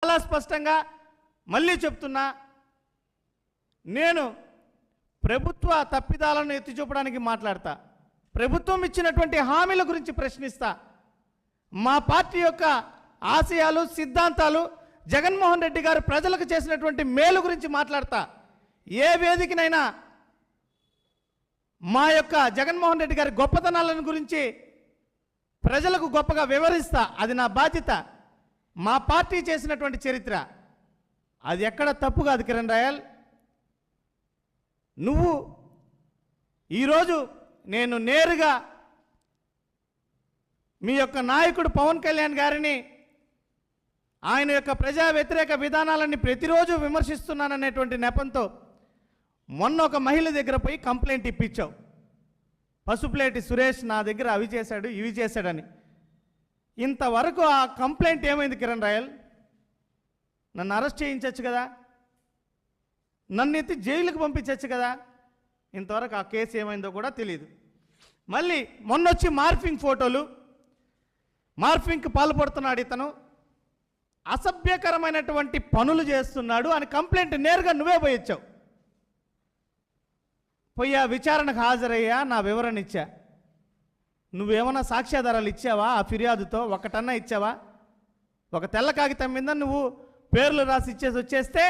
చాలా స్పష్టంగా మళ్ళీ చెప్తున్నా, నేను ప్రభుత్వ తప్పిదాలను ఎత్తి చూపడానికి మాట్లాడతా, ప్రభుత్వం ఇచ్చినటువంటి హామీల గురించి ప్రశ్నిస్తా, మా పార్టీ యొక్క ఆశయాలు సిద్ధాంతాలు జగన్మోహన్ రెడ్డి గారు ప్రజలకు చేసినటువంటి మేలు గురించి మాట్లాడతా. ఏ వేదికనైనా మా యొక్క జగన్మోహన్ రెడ్డి గారి గొప్పతనాలను గురించి ప్రజలకు గొప్పగా వివరిస్తా. అది నా బాధ్యత. మా పార్టీ చేసినటువంటి చరిత్ర అది ఎక్కడ తప్పు కాదు. కిరణ్ రాయల్, నువ్వు ఈరోజు నేను నేరుగా మీ యొక్క నాయకుడు పవన్ కళ్యాణ్ గారిని ఆయన యొక్క ప్రజా వ్యతిరేక విధానాలన్నీ ప్రతిరోజు విమర్శిస్తున్నాననేటువంటి నెపంతో మొన్న ఒక మహిళ దగ్గర పోయి కంప్లైంట్ ఇప్పించావు. పసుపులేటి సురేష్ నా దగ్గర అవి చేశాడు ఇవి చేశాడని. ఇంతవరకు ఆ కంప్లైంట్ ఏమైంది కిరణ్ రాయల్? నన్ను అరెస్ట్ చేయించవచ్చు కదా, నన్ను ఎత్తి జైలుకు పంపించవచ్చు కదా. ఇంతవరకు ఆ కేసు ఏమైందో కూడా తెలియదు. మళ్ళీ మొన్నొచ్చి మార్ఫింగ్ ఫోటోలు, మార్ఫింగ్కి పాల్పడుతున్నాడు ఇతను, అసభ్యకరమైనటువంటి పనులు చేస్తున్నాడు అని కంప్లైంట్ నేరుగా నువ్వే పోయొచ్చావు. పోయి ఆ విచారణకు హాజరయ్యా, నా వివరణ ఇచ్చా. నువ్వేమన్నా సాక్ష్యాధారాలు ఇచ్చావా? ఆ ఫిర్యాదుతో ఒకటన్నా ఇచ్చావా? ఒక తెల్ల కాగితం మీద నువ్వు పేర్లు రాసి ఇచ్చేసి వచ్చేస్తే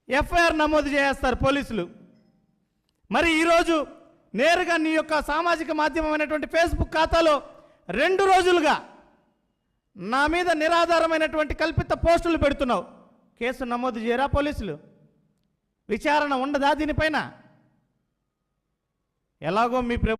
ఎఫ్ఐఆర్ నమోదు చేస్తారు పోలీసులు. మరి ఈరోజు నేరుగా నీ యొక్క సామాజిక మాధ్యమమైనటువంటి ఫేస్బుక్ ఖాతాలో 2 రోజులుగా నా మీద నిరాధారమైనటువంటి కల్పిత పోస్టులు పెడుతున్నావు. కేసు నమోదు చేయరా పోలీసులు? విచారణ ఉండదా దీనిపైన? ఎలాగో మీ